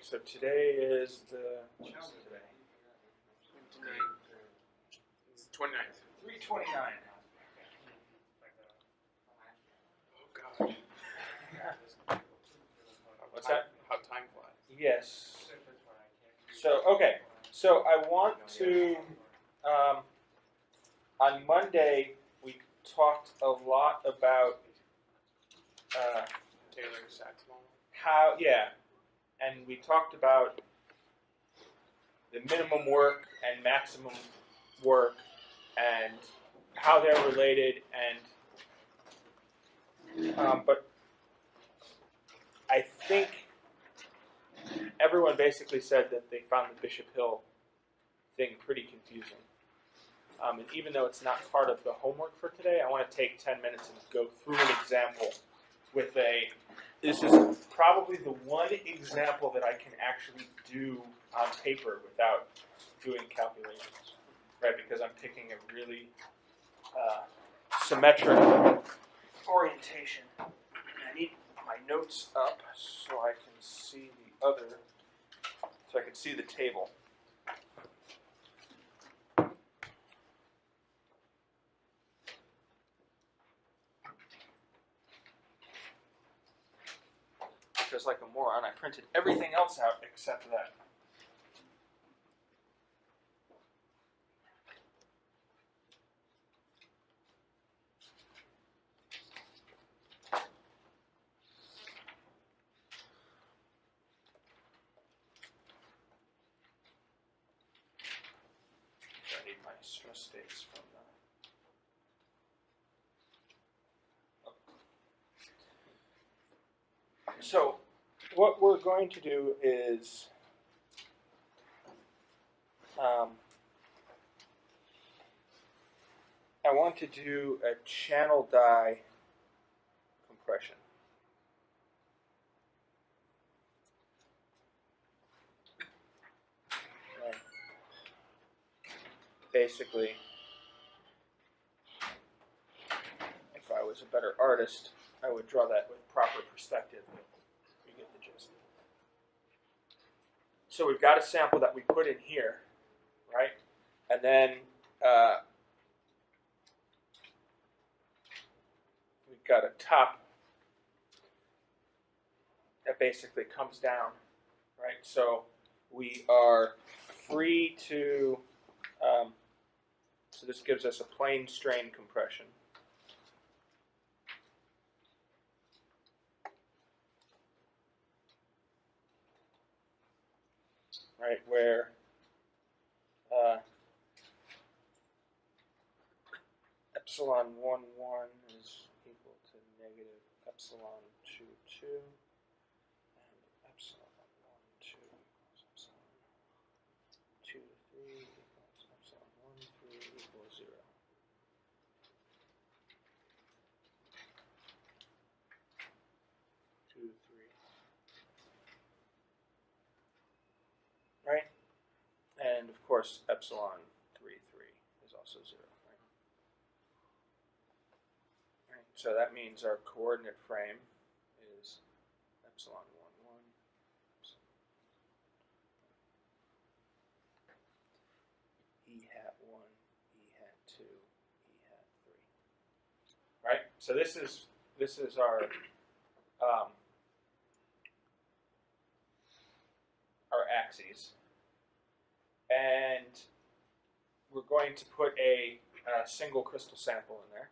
So today is the today. 29th. 329. Oh God. What's that? How time flies. Yes. So okay. So I want to. On Monday we talked a lot about Taylor saxophone. how and we talked about the minimum work and maximum work and how they're related and but I think everyone basically said that they found the Bishop Hill thing pretty confusing. And even though it's not part of the homework for today, I want to take 10 minutes and go through an example with this is probably the one example that I can actually do on paper without doing calculations, right? Because I'm picking a really symmetric orientation. And I need my notes up so I can see so I can see the table. Just like a moron, I printed everything else out except that. I need my stress states from that. So what we're going to do is I want to do a channel die compression. Basically, if I was a better artist, I would draw that with proper perspective. You get the gist. So we've got a sample that we put in here, right? And then we've got a top that basically comes down, right? So we are free to, so this gives us a plane strain compression. Right, where epsilon 1, 1 is equal to negative epsilon 2, 2, and epsilon 1, 2 equals epsilon 2, 3 equals epsilon 1, 3 equals 0. Right? And of course, epsilon 3, 3 is also 0. Right? So that means our coordinate frame is epsilon 1, 1. E hat 1, E hat 2, E hat 3. Right? So this is our axes. And we're going to put a single crystal sample in there.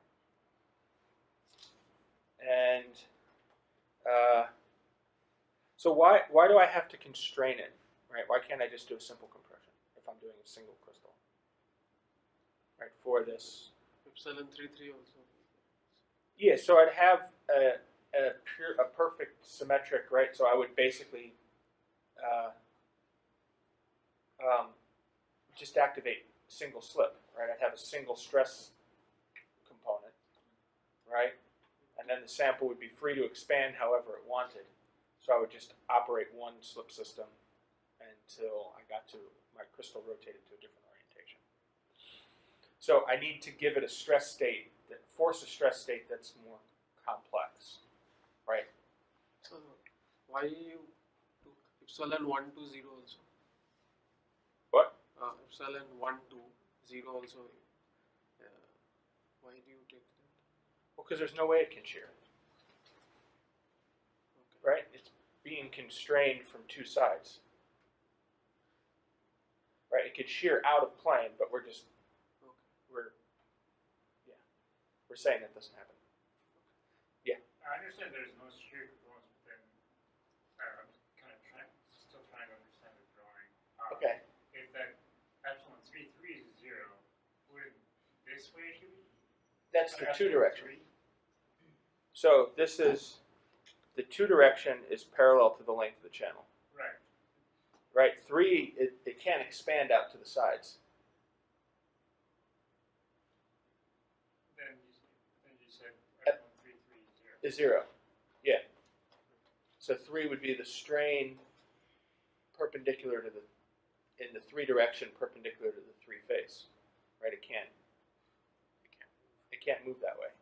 And so why do I have to constrain it? Right? Why can't I just do a simple compression if I'm doing a single crystal? Right, for this. Epsilon 3, 3 also. Yeah, so I'd have a perfect symmetric, right? So I would basically just activate single slip, right? I'd have a single stress component, right? And then the sample would be free to expand however it wanted. So I would just operate one slip system until I got to my crystal rotated to a different orientation. So I need to give it a stress state, force a stress state that's more complex, right? So why you epsilon 1 to 0 also. What? Epsilon 1 to 0 also. Why do you take that? Well, because there's no way it can shear. Okay. Right? It's being constrained from two sides. Right? It could shear out of plane, but we're Okay. saying that doesn't happen. Yeah. I understand there's no shear components, but then I'm kind of still trying to understand the drawing. Okay. If that epsilon 3 is 0, would this way should be? That's the two Epsilon direction. 3? So this is the two direction is parallel to the length of the channel. Right. Right? 3 it can't expand out to the sides. Then you said epsilon 3 is 0. Is 0. Yeah. So 3 would be the strain perpendicular to in the 3 direction perpendicular to the 3 face. Right? It can't move that way.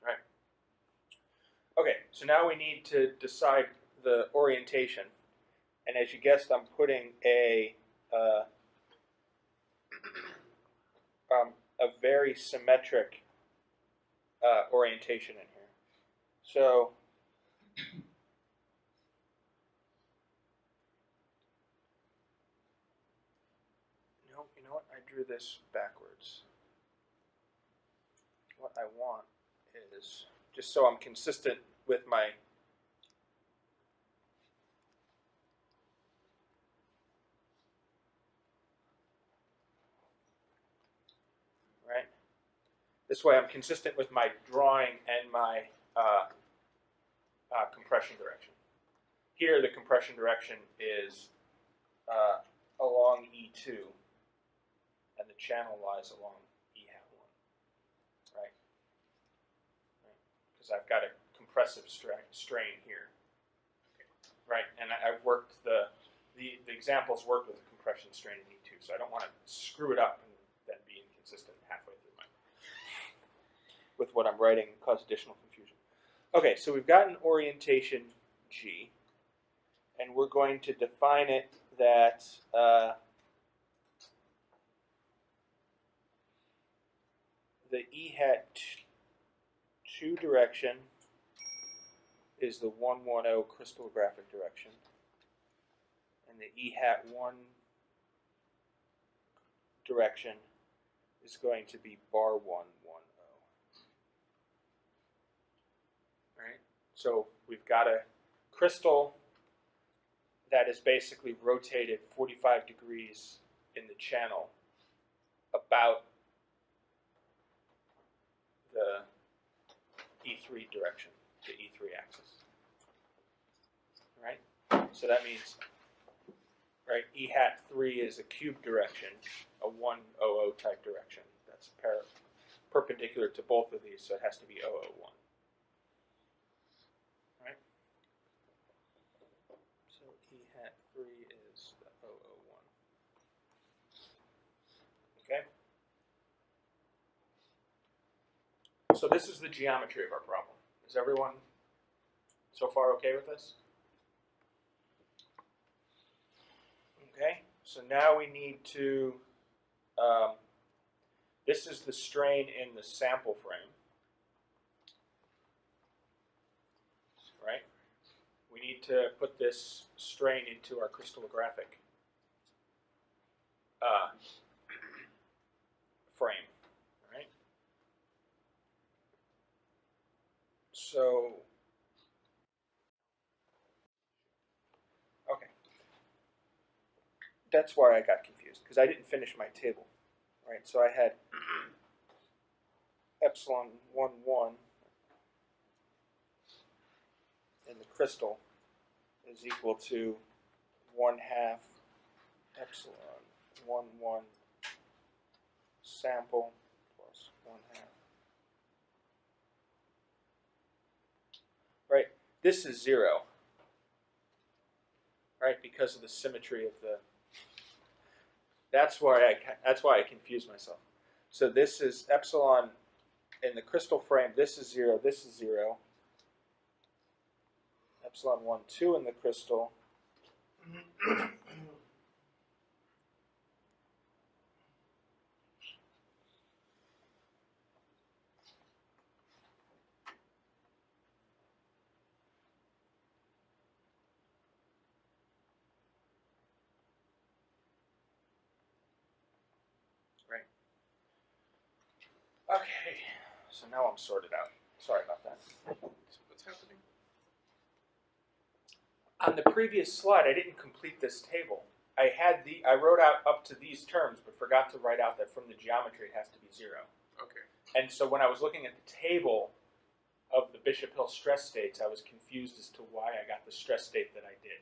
Right. Okay, so now we need to decide the orientation. And as you guessed, I'm putting a very symmetric orientation in here. So no, you know what? I drew this backwards. What I want is, just so I'm consistent with my right? This way I'm consistent with my drawing and my compression direction. Here the compression direction is along E2, and the channel lies along E hat 1, right? Because I've got a compressive strain here, right? And I've worked the examples work with a compression strain in E2, so I don't want to screw it up and then be inconsistent halfway through with what I'm writing and cause additional confusion. Okay, so we've got an orientation G, and we're going to define it that the E hat 2 direction is the 110 crystallographic direction, and the E hat 1 direction is going to be bar 110. Right? So we've got a crystal that is basically rotated 45 degrees in the channel about the E3 direction, the E3 axis. Right? So that means, right, E hat 3 is a cube direction, a 100 type direction. That's perpendicular to both of these, so it has to be 001. Right? So E hat 3 is the 001. Okay? So this is the geometry of our problem. Is everyone so far okay with this? Okay, so now we need to, this is the strain in the sample frame, right? We need to put this strain into our crystallographic frame, right? So, okay. That's why I got confused, because I didn't finish my table, right? So I had epsilon 1 in the crystal is equal to 1/2 epsilon 1 sample plus 1/2. Right? This is 0. Right? Because of the symmetry of the. That's why I confuse myself. So this is epsilon in the crystal frame. This is 0. This is 0. epsilon 1, 2 in the crystal. Right. Okay, so now I'm sorted out. Sorry about that. So what's happening? On the previous slide, I didn't complete this table. I wrote out up to these terms, but forgot to write out that from the geometry it has to be 0. Okay. And so when I was looking at the table of the Bishop Hill stress states, I was confused as to why I got the stress state that I did.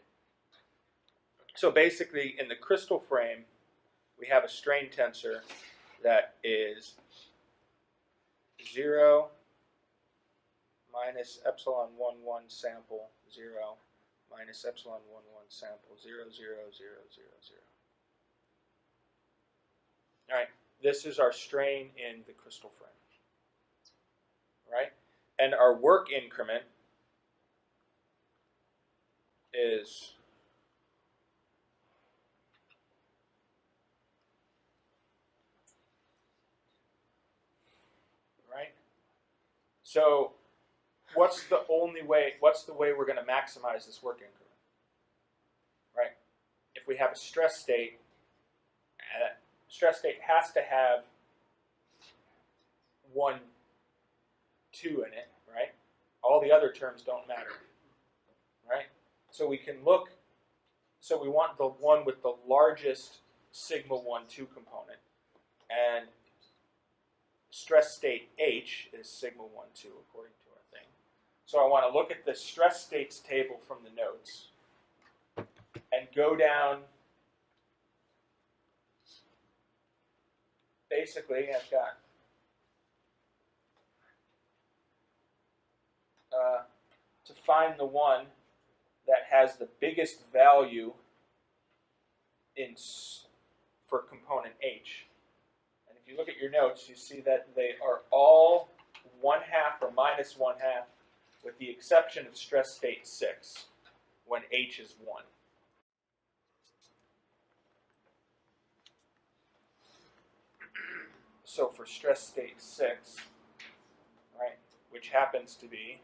So basically, in the crystal frame, we have a strain tensor that is 0 minus epsilon 1, 1 sample 0 minus epsilon 1, 1 sample 0, 0, 0, 0, 0. All right, this is our strain in the crystal frame. Right? And our work increment is right. So what's the way we're going to maximize this work increment? Right? If we have a stress state has to have 1, 2 in it, right? All the other terms don't matter. Right? So we can look, so we want the one with the largest sigma 1, 2 component. And stress state H is sigma 1, 2 according to our thing. So I want to look at the stress states table from the notes and go down. Basically, I've got to find the one that has the biggest value for component H. And if you look at your notes, you see that they are all 1/2 or minus 1/2, with the exception of stress state 6, when H is 1. So for stress state 6, right, which happens to be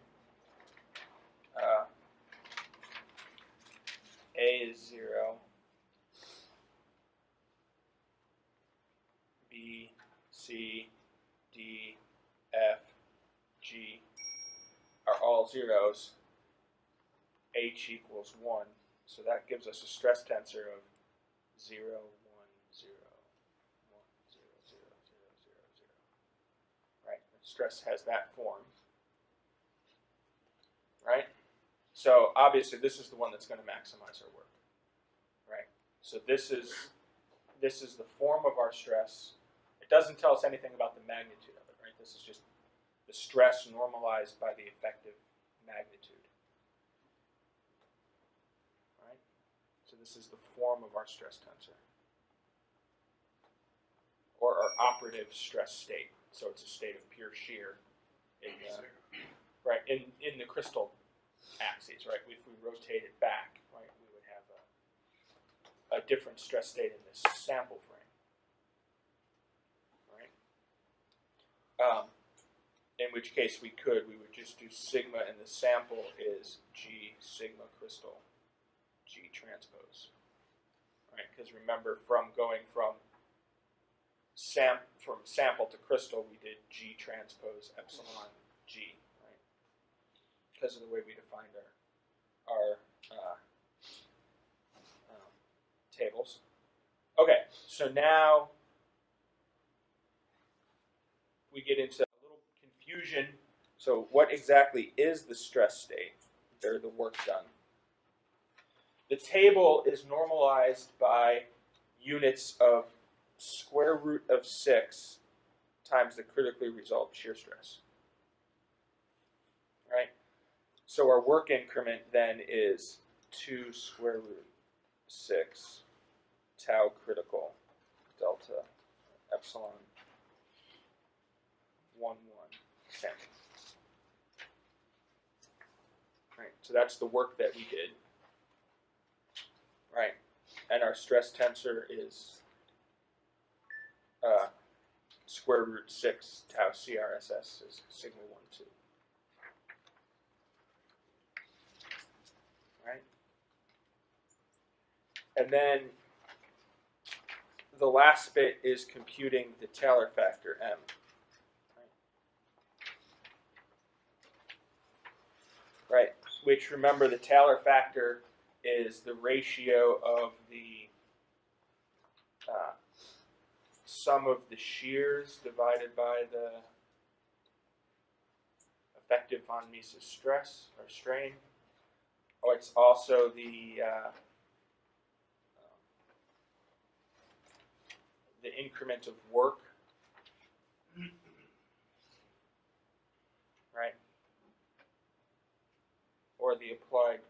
A is 0, B, C, D, F, G are all zeros. H equals 1. So that gives us a stress tensor of 0, 1, 0, 1, 0, 0, 0, 0, 0, 0. Right? Stress has that form. Right? So obviously this is the one that's going to maximize our work. Right? So this is the form of our stress. It doesn't tell us anything about the magnitude of it, right? This is just the stress normalized by the effective magnitude. Right? So this is the form of our stress tensor. Or our operative stress state. So it's a state of pure shear in the crystal axes, right? If we rotate it back, right, we would have a different stress state in this sample frame. Right? In which case we would just do sigma, and the sample is G sigma crystal, G transpose. Right? Because remember, from going from sample to crystal, we did G transpose epsilon G, right? Because of the way we defined our tables. Okay, so now we get into a little confusion. So what exactly is the stress state? Or the work done? The table is normalized by units of square root of 6 times the critically resolved shear stress. Right? So our work increment then is 2 square root 6 tau critical delta epsilon 1, 1 sample. Right, So that's the work that we did, right? And our stress tensor is square root 6 tau CRSS is sigma 1, 2. Right? And then the last bit is computing the Taylor factor M. Right? Which, remember, the Taylor factor is the ratio of the sum of the shears divided by the effective von Mises stress or strain. Oh, it's also the increment of work, right? Or the applied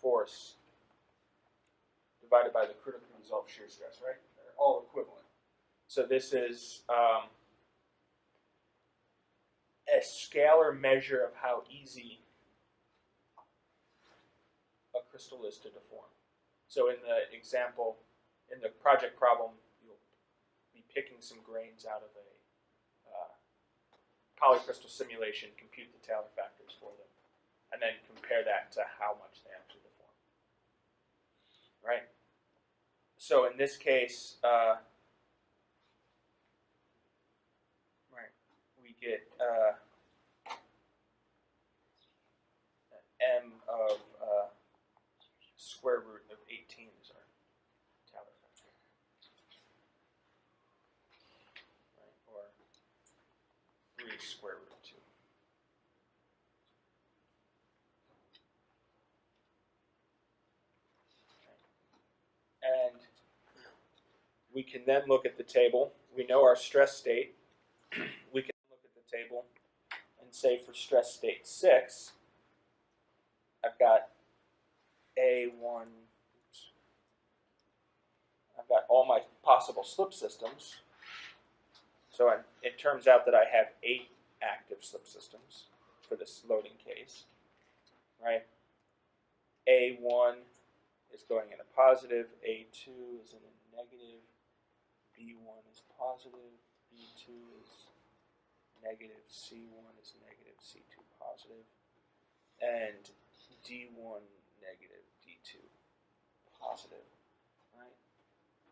force divided by the critical result shear stress, right? They're all equivalent. So this is a scalar measure of how easy a crystal is to deform. So in the example, in the project problem, you'll be picking some grains out of a polycrystal simulation, compute the Taylor factors for them, and then compare that to how much they actually deform. Right? So in this case, right, we get m of square root of 18 is our Taylor factor. Right? Or 3 square root of 2. And we can then look at the table. We know our stress state. We can look at the table and say for stress state 6, I've got A1, I've got all my possible slip systems. So it turns out that I have 8 active slip systems for this loading case, right? A1 is going in a positive, A2 is in a negative, B1 is positive, B2 is negative, C1 is negative, C2 positive, and D1 negative, D2 positive, right?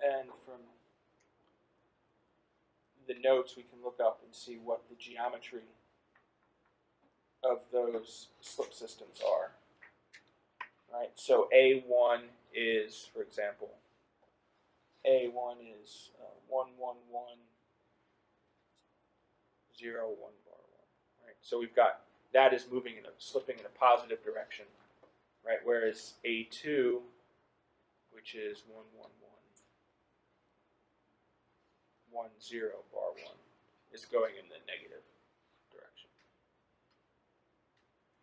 And from the notes, we can look up and see what the geometry of those slip systems are, right? So A1 is, for example, A1 is 1, 1, 1, 0, 1, bar 1, right? So we've got, that is moving slipping in a positive direction, right? Whereas A2, which is 1, 1, 1, 1, 0, bar 1, is going in the negative direction.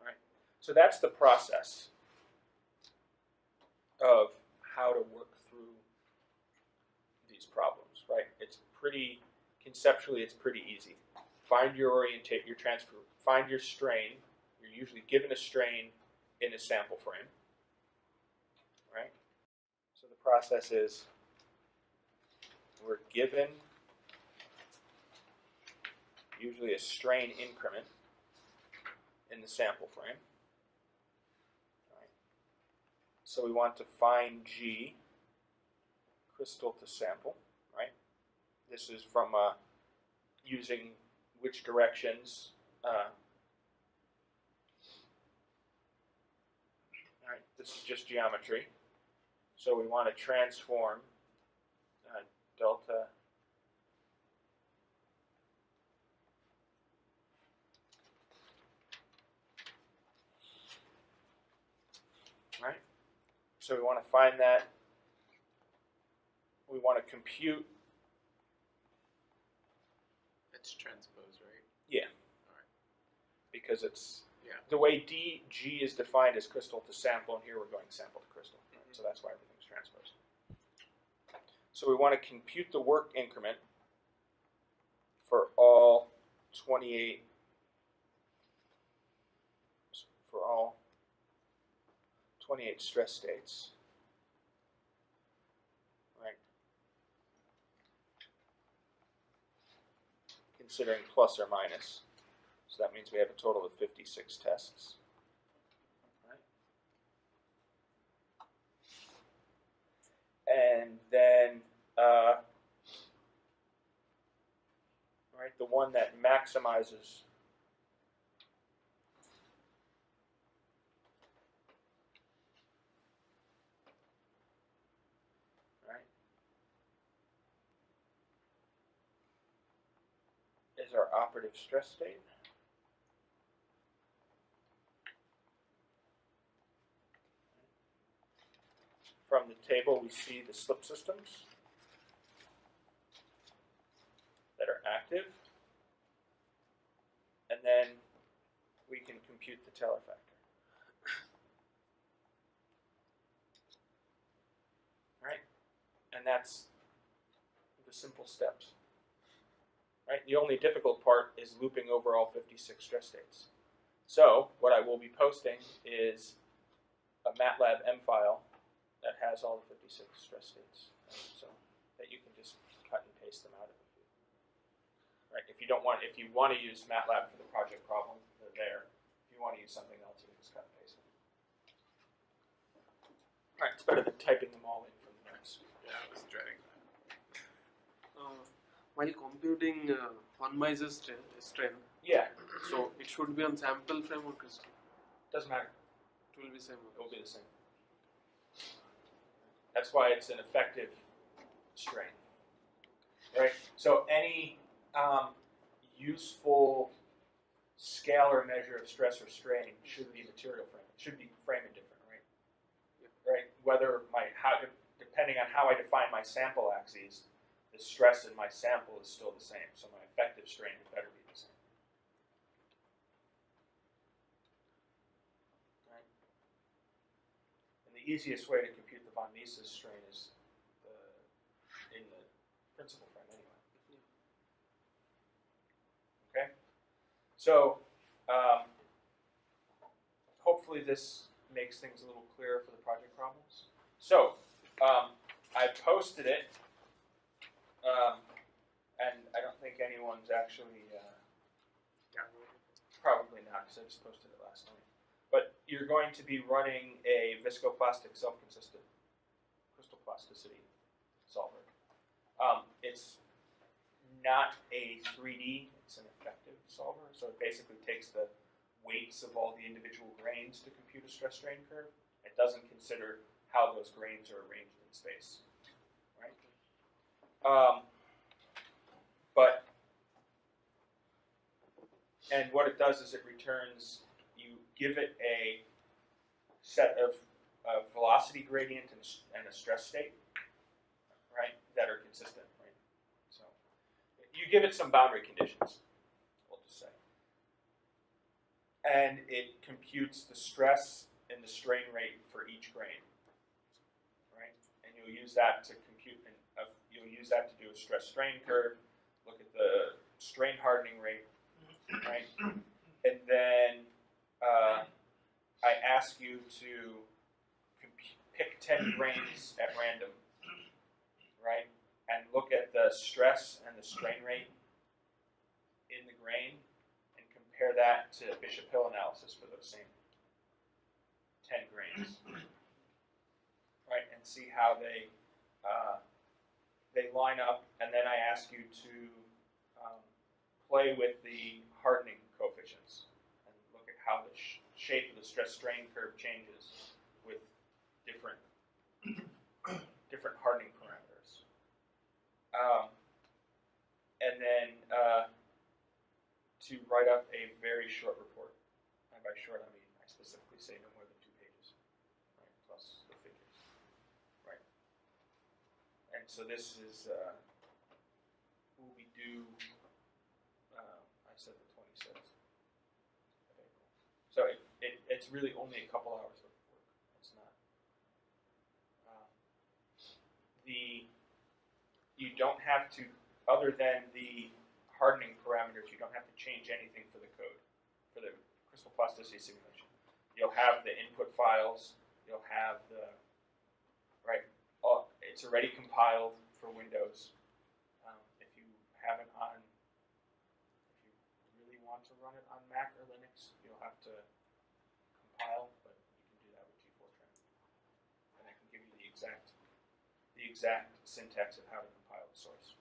Right? So that's the process of how to work through these problems, right? It's pretty, conceptually it's pretty easy. Find your orientate, your transfer, find your strain. You're usually given a strain in a sample frame, right? So the process is we're given usually a strain increment in the sample frame. Right? So we want to find G, crystal to sample, right? This is from using which directions. Right, this is just geometry. So we want to transform delta right? So we want to find that. We want to compute. It's transpose, right? Yeah. All right. Because it's Yeah. the way G is defined as crystal to sample, and here we're going sample to crystal. Right? So that's why everything's transposed. So we want to compute the work increment for all 28, for all 28 stress states. Right. Considering plus or minus. So that means we have a total of 56 tests. Right. And then, right, the one that maximizes is our operative stress state. From the table, we see the slip systems that are active, and then we can compute the Taylor factor. Right? And that's the simple steps. Right? The only difficult part is looping over all 56 stress states. So what I will be posting is a MATLAB M file that has all the 56 stress states, right? So that you can just cut and paste them out of the field. Right? If you want to use MATLAB for the project problem, they're there. If you want to use something else, you can just cut and paste them. All right, it's better than typing them all in from the notes. Yeah, I was dreading that. While computing von Mises strength, Yeah, so it should be on sample frame or crystal? doesn't matter. It will be same. It will be the same. That's why it's an effective strain. Right? So any useful scalar measure of stress or strain should be material frame. It should be frame indifferent, right? Yeah. Right? Depending on how I define my sample axes, the stress in my sample is still the same. So my effective strain would better be the same. Right? And the easiest way to compute the von Mises strain is in the principal frame anyway. Okay? So hopefully this makes things a little clearer for the project problems. So I posted it, and I don't think anyone's actually, probably not, because I just posted it last night. But you're going to be running a viscoplastic self-consistent crystal plasticity solver. It's not a 3D, it's an effective solver. So it basically takes the weights of all the individual grains to compute a stress strain curve. It doesn't consider how those grains are arranged in space. Right? And what it does is it returns, you give it a set of velocity gradient and a stress state, right, that are consistent, right? So you give it some boundary conditions, we'll just say. And it computes the stress and the strain rate for each grain, right? And you'll use that to compute, you'll use that to do a stress strain curve, look at the strain hardening rate, right? And then I ask you to pick 10 grains at random, right? And look at the stress and the strain rate in the grain and compare that to Bishop Hill analysis for those same 10 grains, right? And see how they line up. And then I ask you to play with the hardening coefficients and look at how the shape of the stress strain curve changes with different hardening parameters. And then to write up a very short report. And by short, I mean I specifically say no more than 2 pages, right, plus the figures. Right. And so this is will be due, I said the 27th of April. So it's really only a couple hours of work. It's not. You don't have to, other than the hardening parameters, you don't have to change anything for the code, for the crystal plasticity simulation. You'll have the input files, you'll have the, right, it's already compiled for Windows. If you have it on, if you really want to run it on Mac or Linux, you'll have to compile, but you can do that with G4trim. And I can give you the exact syntax of how to compile the source.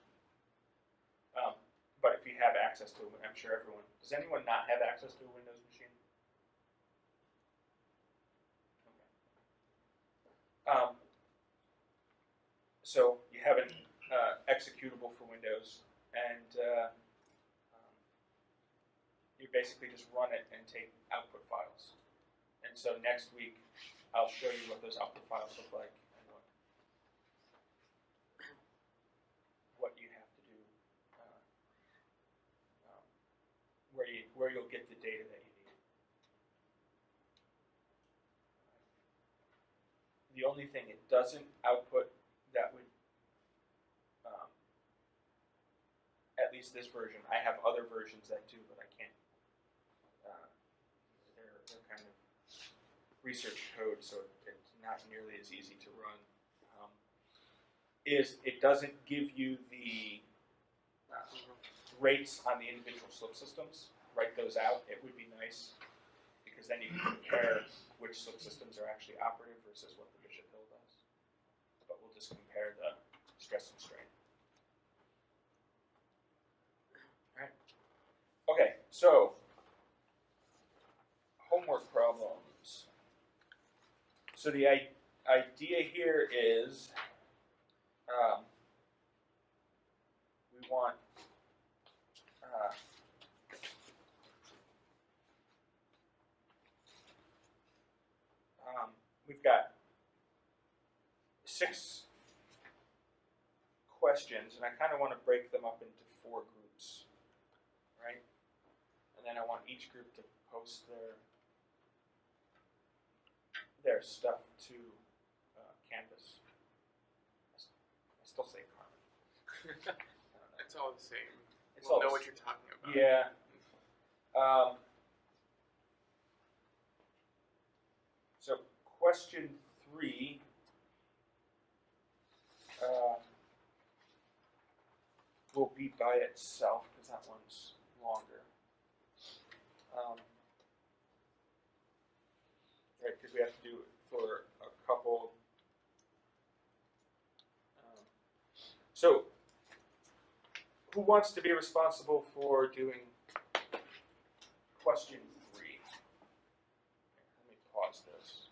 But if you have access to it, I'm sure everyone, does anyone not have access to a Windows machine? Okay. So you have an executable for Windows, and you basically just run it and take output files. And so next week, I'll show you what those output files look like and what you have to do, where you'll get the data that you need. The only thing it doesn't output that would, at least this version, I have other versions that do, but I can't. They're kind of research code, so it's not nearly as easy to run. Is it doesn't give you the rates on the individual slip systems. Write those out. It would be nice, because then you can compare which slip systems are actually operative versus what the Bishop Hill does. But we'll just compare the stress and strain. All right. Okay, so homework problems. So the idea here is we want we've got 6 questions, and I kind of want to break them up into 4 groups, right? And then I want each group to post their stuff to Canvas. I still say Carmen. It's all the same. It's We'll all know the what you're talking about. Yeah. So question 3 will be by itself, because that one's longer. Right, because we have to do it for a couple. So who wants to be responsible for doing question 3? Let me pause this.